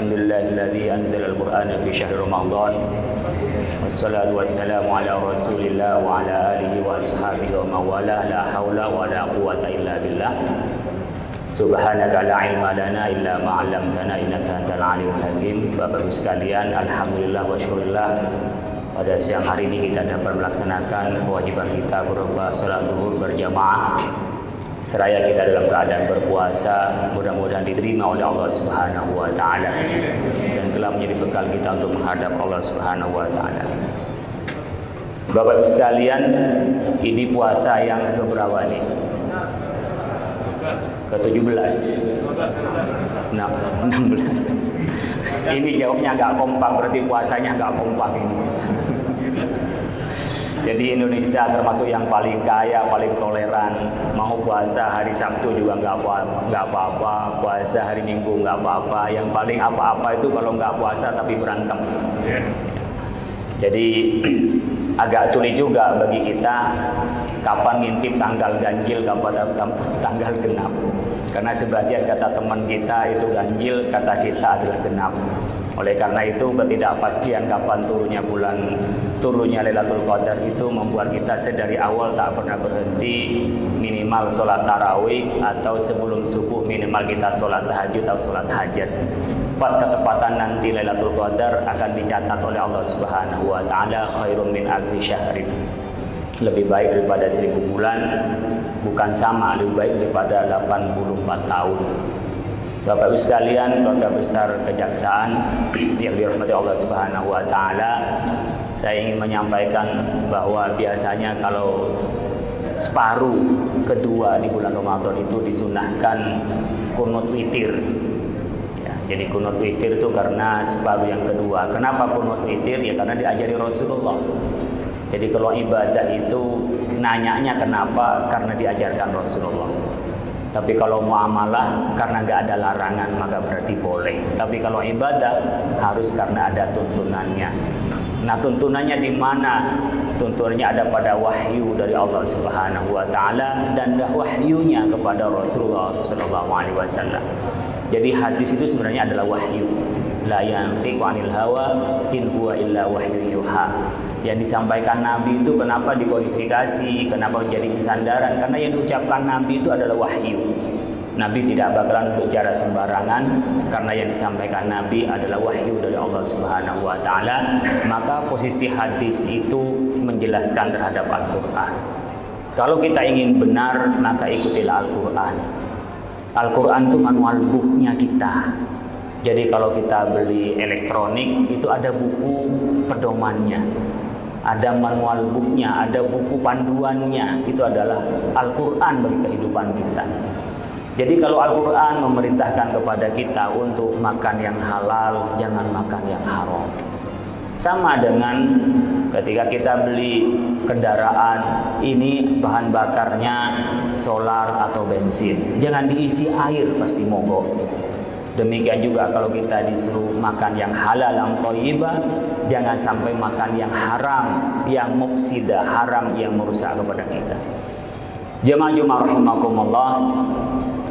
Alhamdulillahilladzi anzala al-Qur'ana fi syahri Ramadan. Wassalatu wassalamu ala Rasulillah wa ala alihi wa ashabihi wa mawala. La haula wa la quwwata illa billah. Subhanaka la ilma lana illa ma 'allamtana innaka antal alimul hakim. Bapak Ibu sekalian, alhamdulillah wa syukurillah. Pada siang hari ini kita dapat melaksanakan kewajiban kita berupa salat zuhur berjamaah. Seraya kita dalam keadaan berpuasa, mudah-mudahan diterima oleh Allah Subhanahu wa taala dan telah menjadi bekal kita untuk menghadap Allah Subhanahu wa taala. Bapak Ibu sekalian, ini puasa yang keberapa nih? Ke-17. Nah, 16. Ini jawabnya agak kompak, berarti puasanya agak kompak ini. Jadi Indonesia termasuk yang paling kaya, paling toleran. Mau puasa hari Sabtu juga nggak apa-apa, puasa hari Minggu nggak apa-apa. Yang paling apa-apa itu kalau nggak puasa tapi berantem. Jadi agak sulit juga bagi kita kapan ngintip tanggal ganjil, kapan tanggal genap. Karena sebagian kata teman kita itu ganjil, kata kita adalah genap. Oleh karena itu ketidakpastian kapan turunnya Lailatul Qadar itu membuat kita sedari awal tak pernah berhenti, minimal sholat tarawih atau sebelum subuh minimal kita sholat tahajud atau sholat hajat. Pas ketepatan nanti Lailatul Qadar akan dicatat oleh Allah Subhanahu wa taala khairum min alfi syahrin. Lebih baik daripada 1000 bulan, bukan sama, lebih baik daripada 84 tahun. Bapak Ibu sekalian, keluarga besar kejaksaan yang dirahmati Allah Subhanahu wa taala, saya ingin menyampaikan bahwa biasanya kalau separuh kedua di bulan Ramadan itu disunahkan kunut witir. Ya, jadi kunut witir itu karena separuh yang kedua. Kenapa kunut witir? Ya karena diajari Rasulullah. Jadi kalau ibadah itu nanyanya kenapa? Karena diajarkan Rasulullah. Tapi kalau muamalah karena nggak ada larangan maka berarti boleh. Tapi kalau ibadah harus karena ada tuntunannya. Nah, tuntunannya di mana? Tuntunannya ada pada wahyu dari Allah Subhanahu wa taala dan wahyunya kepada Rasulullah sallallahu alaihi wasallam. Jadi hadis itu sebenarnya adalah wahyu. La yantiqu 'anil hawa in huwa illa wahyu yuha. Yang disampaikan Nabi itu kenapa dikualifikasi, kenapa menjadi sandaran? Karena yang diucapkan Nabi itu adalah wahyu. Nabi tidak bakalan bicara sembarangan karena yang disampaikan Nabi adalah wahyu dari Allah Subhanahu wa taala. Maka posisi hadis itu menjelaskan terhadap Al-Qur'an. Kalau kita ingin benar, maka ikutilah Al-Qur'an. Al-Qur'an itu manual booknya kita. Jadi kalau kita beli elektronik itu ada buku pedomannya, ada manual booknya, ada buku panduannya. Itu adalah Al-Quran bagi kehidupan kita. Jadi kalau Al-Quran memerintahkan kepada kita untuk makan yang halal, jangan makan yang haram. Sama dengan ketika kita beli kendaraan, ini bahan bakarnya solar atau bensin, jangan diisi air, pasti mogok. Demikian juga kalau kita disuruh makan yang halal, yang thayyibah, jangan sampai makan yang haram, yang mufsidah, haram yang merusak kepada kita. Jemaah rahimakumullah,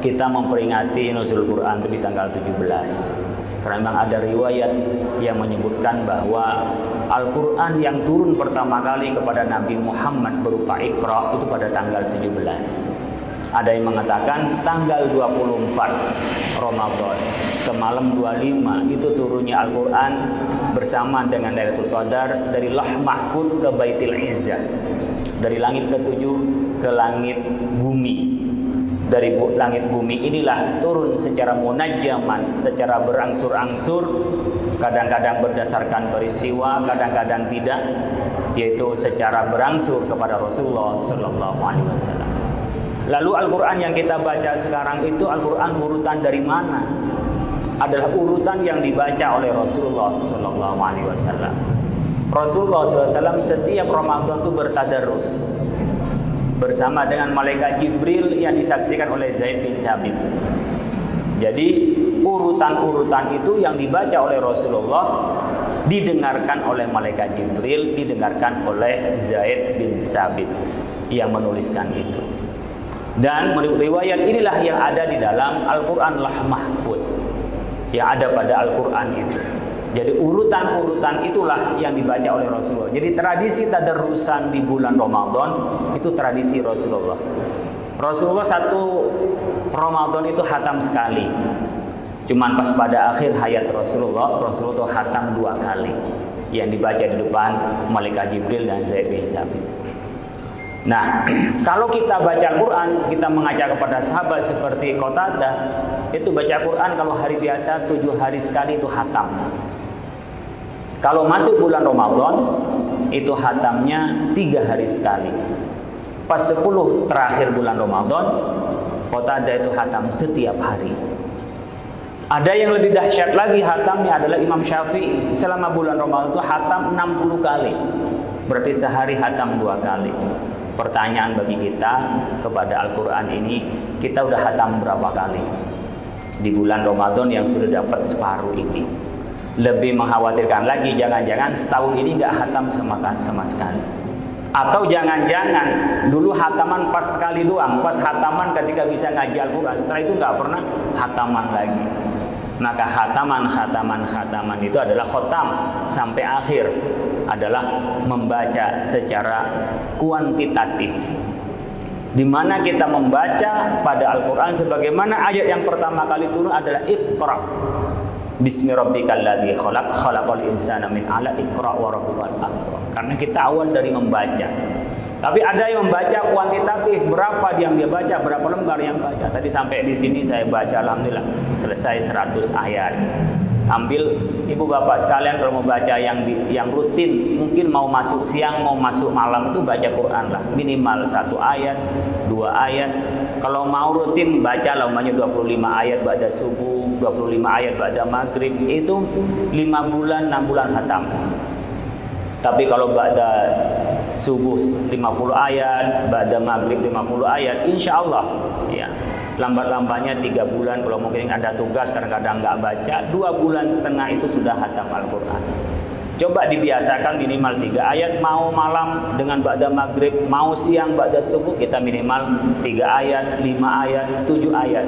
kita memperingati nuzul Quran itu di tanggal 17. Karena memang ada riwayat yang menyebutkan bahwa Al-Quran yang turun pertama kali kepada Nabi Muhammad berupa Iqra itu pada tanggal 17. Ada yang mengatakan tanggal 24 Ramadan ke malam 25 itu turunnya Al-Quran bersama dengan Lailatul Qadar dari Lauh Mahfuz ke Baitul Izzah, dari langit ke-7 ke langit bumi. Dari langit bumi inilah turun secara munajjaman, secara berangsur-angsur, kadang-kadang berdasarkan peristiwa, kadang-kadang tidak, yaitu secara berangsur kepada Rasulullah sallallahu alaihi wasallam. Lalu Al-Quran yang kita baca sekarang itu Al-Quran urutan dari mana? Adalah urutan yang dibaca oleh Rasulullah Sallallahu Alaihi Wasallam. Rasulullah SAW setiap Ramadan itu bertadarus bersama dengan malaikat Jibril yang disaksikan oleh Zaid bin Thabit. Jadi urutan-urutan itu yang dibaca oleh Rasulullah didengarkan oleh malaikat Jibril, didengarkan oleh Zaid bin Thabit yang menuliskan itu. Dan menurut riwayat inilah yang ada di dalam Al-Quran Lauh Mahfuz. yang ada pada Al-Quran itu. Jadi urutan-urutan itulah yang dibaca oleh Rasulullah. Jadi tradisi tadarrusan di bulan Ramadan itu tradisi Rasulullah. Rasulullah satu Ramadan itu khatam sekali. Cuman pas pada akhir hayat Rasulullah itu khatam 2 kali. Yang dibaca di depan Malaikat Jibril dan Zaid bin Thabit. Nah, kalau kita baca Al-Quran, kita mengajak kepada sahabat seperti Qatadah, itu baca Quran kalau hari biasa 7 hari sekali itu khatam. Kalau masuk bulan Ramadan, itu khatamnya 3 hari sekali. Pas 10 terakhir bulan Ramadan, Qatadah itu khatam setiap hari. Ada yang lebih dahsyat lagi khatamnya adalah Imam Syafi'i. Selama bulan Ramadan itu khatam 60 kali. Berarti sehari khatam 2 kali. Pertanyaan bagi kita kepada Al-Quran ini, kita udah khatam berapa kali di bulan Ramadan yang sudah dapat separuh ini? Lebih mengkhawatirkan lagi, jangan-jangan setahun ini nggak khatam sama sekali. Atau jangan-jangan dulu khataman pas sekali doang, pas khataman ketika bisa ngaji Al-Quran, setelah itu nggak pernah khataman lagi. Maka khataman itu adalah khotam sampai akhir, adalah membaca secara kuantitatif, di mana kita membaca pada Al-Quran sebagaimana ayat yang pertama kali turun adalah Iqra bismi rabbikal ladzi khalaq khalaqal insana min 'alaq iqra wa rabbukal akram. Karena kita awal dari membaca. Tapi ada yang membaca kuantitatif, berapa yang dia baca, berapa lembar yang baca. Tadi sampai di sini saya baca alhamdulillah selesai 100 ayat. Ambil ibu bapak sekalian kalau mau baca yang rutin, mungkin mau masuk siang, mau masuk malam itu baca Quran lah, minimal 1 ayat, 2 ayat. Kalau mau rutin baca lah umpamanya 25 ayat pada subuh, 25 ayat pada maghrib, itu 5 bulan 6 bulan khatam. Tapi kalau pada subuh 50 ayat, pada maghrib 50 ayat, insya Allah ya, lambat-lambatnya 3 bulan, kalau mungkin ada tugas kadang-kadang nggak baca, 2,5 bulan itu sudah khatam Al-Quran. Coba dibiasakan minimal 3 ayat, mau malam dengan ba'da maghrib, mau siang ba'da subuh, kita minimal 3 ayat, 5 ayat, 7 ayat.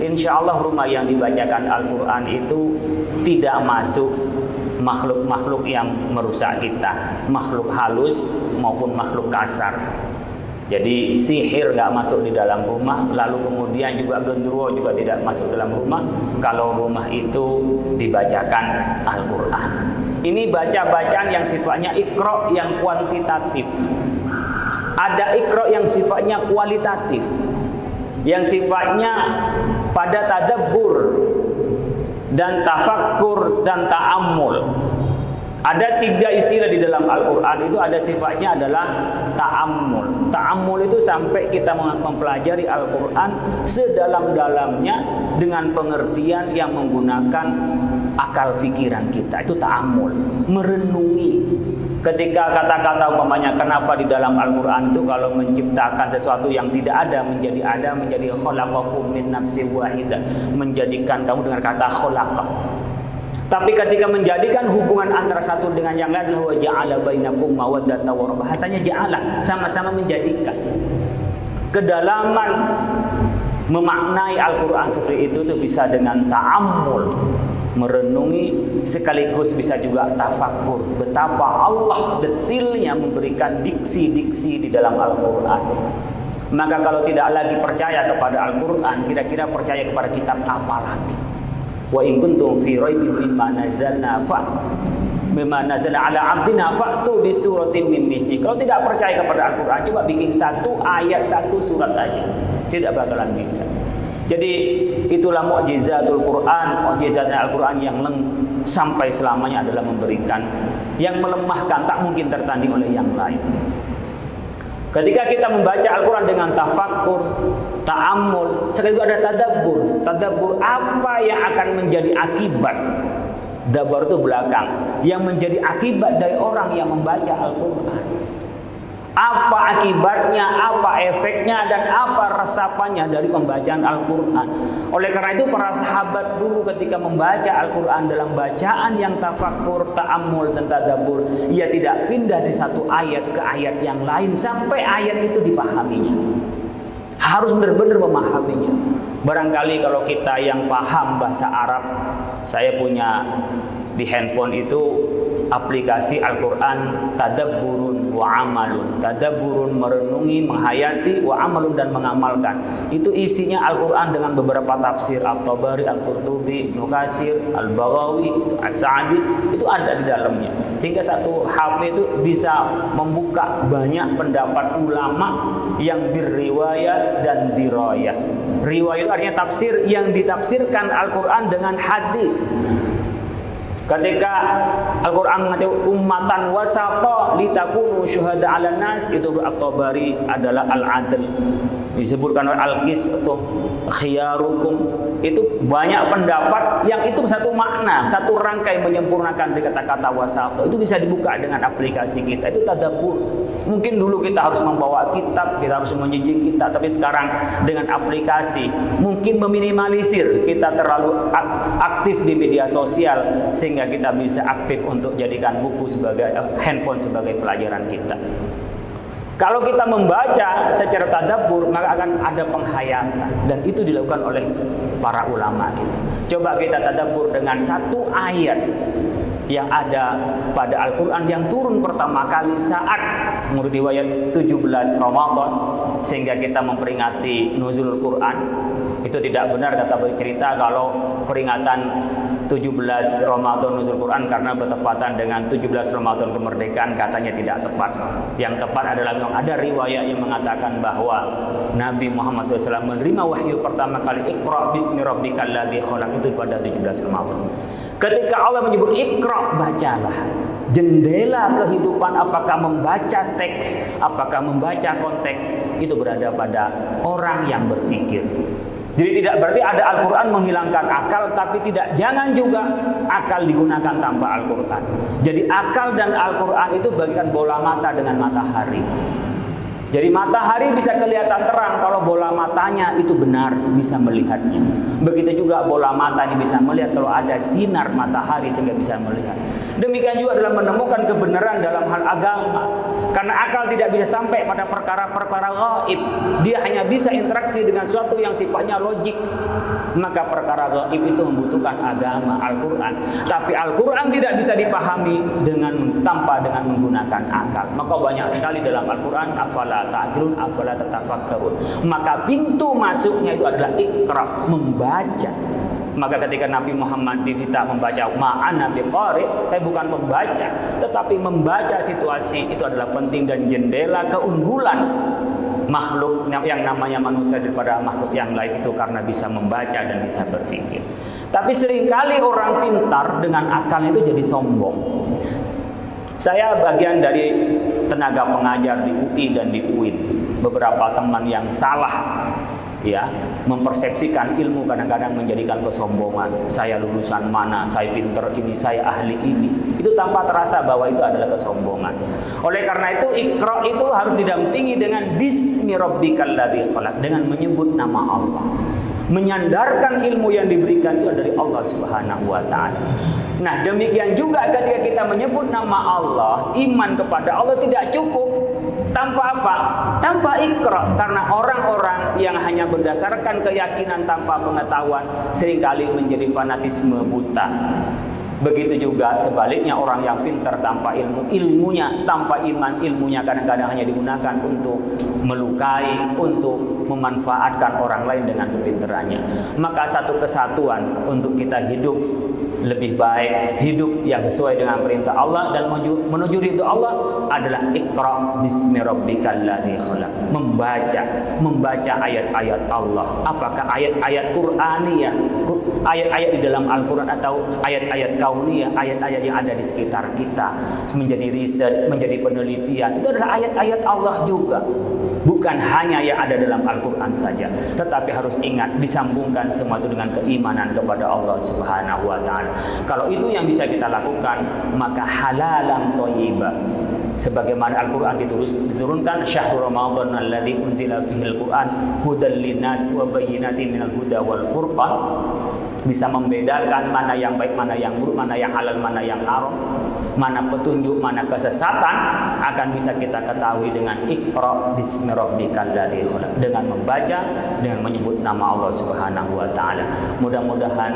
Insya Allah rumah yang dibacakan Al-Quran itu tidak masuk makhluk-makhluk yang merusak kita, makhluk halus maupun makhluk kasar. Jadi sihir nggak masuk di dalam rumah, lalu kemudian juga genderuwo juga tidak masuk dalam rumah kalau rumah itu dibacakan Al-Quran. Ini baca-bacaan yang sifatnya Iqra yang kuantitatif. Ada Iqra yang sifatnya kualitatif, yang sifatnya pada tadabbur dan tafakkur dan ta'ammul. Ada 3 istilah di dalam Al-Quran itu ada sifatnya adalah ta'ammul. Ta'ammul itu sampai kita mempelajari Al-Quran sedalam-dalamnya dengan pengertian yang menggunakan akal pikiran kita. Itu ta'ammul, merenungi. Ketika kata-kata umpamanya kenapa di dalam Al-Quran itu kalau menciptakan sesuatu yang tidak ada menjadi khalaqakum min nafsin wahidah, menjadikan kamu dengan kata khalaqa. Tapi ketika menjadikan hubungan antara satu dengan yang lain, huwa ja'ala bainakum mawaddatan wa rahmah. Bahasanya ja'ala, sama-sama menjadikan. Kedalaman memaknai Al-Quran seperti itu bisa dengan ta'ammul, merenungi, sekaligus bisa juga tafakkur. Betapa Allah detilnya memberikan diksi-diksi di dalam Al-Quran. Maka kalau tidak lagi percaya kepada Al-Quran, kira-kira percaya kepada kitab apa lagi? Wa in kuntum fi raibin mimma nazzalna ala 'abdina fa'tu bi suratin min mithlihi. Kalau tidak percaya kepada Al-Quran, coba bikin 1 ayat 1 surat aja. Tidak bakalan bisa. Jadi itulah mukjizatul Quran, mukjizatnya Al-Quran yang sampai selamanya adalah memberikan, yang melemahkan tak mungkin tertanding oleh yang lain. Ketika kita membaca Al-Quran dengan tafakkur, ta'ammul, sekaligus ada tadabbur. Tadabbur apa yang akan menjadi akibat, dabar itu belakang, yang menjadi akibat dari orang yang membaca Al-Quran. Apa akibatnya, apa efeknya, dan apa resapannya dari pembacaan Al-Quran. Oleh karena itu para sahabat dulu ketika membaca Al-Quran dalam bacaan yang tafakkur, ta'ammul, dan tadabbur, ia tidak pindah dari satu ayat ke ayat yang lain sampai ayat itu dipahaminya. Harus benar-benar memahaminya. Barangkali kalau kita yang paham bahasa Arab, saya punya di handphone itu aplikasi Al-Quran tadabburun wa amalun. Tadabburun merenungi, menghayati, wa amalun dan mengamalkan. Itu isinya Al-Quran dengan beberapa tafsir, At-Tabari, Al-Qurtubi, Ibnu Katsir, Al-Baghawi, As-Sa'di, itu ada di dalamnya. Sehingga satu HP itu bisa membuka banyak pendapat ulama yang berriwayat dan dirayah. Riwayat itu artinya tafsir yang ditafsirkan Al-Quran dengan hadis. Ketika Al-Quran mengatakan ummatan wasata litakunu syuhada 'alan nas, itu At-Tabari adalah al-adl. Disebutkan oleh Al-Qis atau khiyarukum. Itu banyak pendapat yang itu satu makna, satu rangkai menyempurnakan di kata-kata wasata. Itu bisa dibuka dengan aplikasi kita. Itu tadabbur. Mungkin dulu kita harus membawa kitab, kita harus menjejik kitab, tapi sekarang dengan aplikasi mungkin meminimalisir kita terlalu aktif di media sosial sehingga kita bisa aktif untuk jadikan buku sebagai handphone sebagai pelajaran kita. Kalau kita membaca secara tadabbur, maka akan ada penghayatan, dan itu dilakukan oleh para ulama kita. Coba kita tadabbur dengan satu ayat yang ada pada Al-Quran yang turun pertama kali saat menurut riwayat 17 Ramadan, sehingga kita memperingati nuzulul Quran. Itu tidak benar kata bercerita kalau peringatan 17 Ramadan nuzul Quran karena bertepatan dengan 17 Ramadan kemerdekaan, katanya tidak tepat. Yang tepat adalah memang ada riwayat yang mengatakan bahwa Nabi Muhammad SAW menerima wahyu pertama kali Iqra bismi rabbikal ladzi khalaq itu pada 17 Ramadan. Ketika Allah menyebut Iqra, bacalah. Jendela kehidupan, apakah membaca teks, apakah membaca konteks, itu berada pada orang yang berpikir. Jadi tidak berarti ada Al-Quran menghilangkan akal, tapi jangan juga akal digunakan tanpa Al-Quran. Jadi akal dan Al-Quran itu bagikan bola mata dengan matahari. Jadi matahari bisa kelihatan terang kalau bola matanya itu benar, bisa melihatnya. Begitu juga bola mata ini bisa melihat kalau ada sinar matahari sehingga bisa melihat. Demikian juga dalam menemukan kebenaran dalam hal agama. Karena akal tidak bisa sampai pada perkara-perkara gaib. Dia hanya bisa interaksi dengan sesuatu yang sifatnya logik. Maka perkara gaib itu membutuhkan agama, Al-Quran. Tapi Al-Quran tidak bisa dipahami tanpa menggunakan akal. Maka banyak sekali dalam Al-Quran afala ta'qilun, afala tatafakkarun. Maka pintu masuknya itu adalah Iqra, membaca. Maka ketika Nabi Muhammad diminta membaca ma'ana biqari, saya bukan membaca, tetapi membaca situasi itu adalah penting dan jendela keunggulan makhluk yang namanya manusia daripada makhluk yang lain itu karena bisa membaca dan bisa berpikir. Tapi seringkali orang pintar dengan akalnya itu jadi sombong. Saya bagian dari tenaga pengajar di UI dan di UIN. Beberapa teman yang salah mempersepsikan ilmu kadang-kadang menjadikan kesombongan. Saya lulusan mana, saya pinter ini, saya ahli ini. Itu tanpa terasa bahwa itu adalah kesombongan. Oleh karena itu Iqra itu harus didampingi dengan bismi rabbikal ladzi khalaq, dengan menyebut nama Allah. Menyandarkan ilmu yang diberikan itu dari Allah Subhanahu wa taala. Nah, demikian juga ketika kita menyebut nama Allah, iman kepada Allah tidak cukup tanpa apa? Tanpa Iqra. Karena orang-orang yang hanya berdasarkan keyakinan tanpa pengetahuan seringkali menjadi fanatisme buta. Begitu juga sebaliknya orang yang pintar tanpa ilmu, ilmunya tanpa iman, ilmunya kadang-kadang hanya digunakan untuk melukai, untuk memanfaatkan orang lain dengan kepintarannya. Maka satu kesatuan untuk kita hidup lebih baik, hidup yang sesuai dengan perintah Allah dan menuju ridho Allah adalah Iqra bismi rabbikal ladzi khalaq. Membaca ayat-ayat Allah. Apakah ayat-ayat Qur'aniyah, ayat-ayat di dalam Al-Quran, atau ayat-ayat kauniyah, ayat-ayat yang ada di sekitar kita, menjadi research, menjadi penelitian. Itu adalah ayat-ayat Allah juga. Bukan hanya yang ada dalam Al-Quran saja, tetapi harus ingat disambungkan semua itu dengan keimanan kepada Allah Subhanahu wa taala. Kalau itu yang bisa kita lakukan, maka halalan thayyibah. Sebagaimana Al-Quran diturunkan syahrul Ramadan alladzi unzila fihil Quran hudal linnas wa bayyinatin minal huda wal furqan. bisa membedakan mana yang baik, mana yang buruk, mana yang halal, mana yang haram, mana petunjuk, mana kesesatan, akan bisa kita ketahui dengan Iqra bismi rabbikal ladzi khalaq, dengan membaca, dengan menyebut nama Allah Subhanahu wa taala. Mudah-mudahan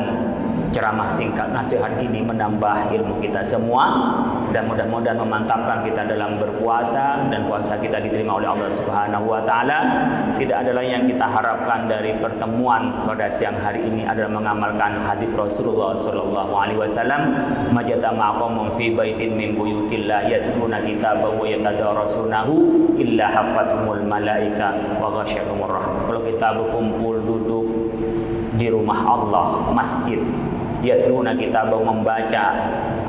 ceramah singkat nasihat ini menambah ilmu kita semua, dan mudah-mudahan memantapkan kita dalam berpuasa, dan puasa kita diterima oleh Allah Subhanahu wa taala. Tidak ada lain yang kita harapkan dari pertemuan pada siang hari ini adalah mengamalkan hadis Rasulullah sallallahu alaihi wasallam, majtama'a qaumun fi baitin min buyutillah yatluna kitabahu wa yatadarasunahu illa hafathumul malaika wa ghasyiyahumur rahmah. Kalau kita berkumpul duduk di rumah Allah, masjid, yatluna kitabahu, membaca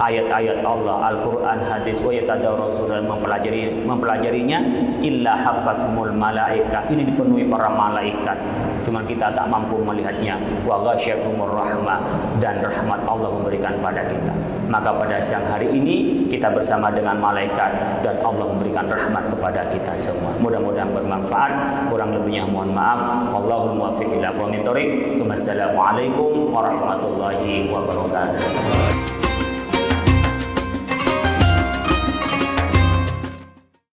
ayat-ayat Allah, Al-Quran, hadis, wa yatadarasuna, mempelajarinya, illa hafathumul malaika, ini dipenuhi para malaikat, cuma kita tak mampu melihatnya, wa ghasyiyahumur rahmah, dan rahmat Allah memberikan pada kita. Maka pada siang hari ini kita bersama dengan malaikat, dan Allah memberikan rahmat kepada kita semua. Mudah-mudahan bermanfaat. Kurang lebihnya mohon maaf. Wallahul muwaffiq ila aqwamit thoriq. Wassalamualaikum warahmatullahi wabarakatuh.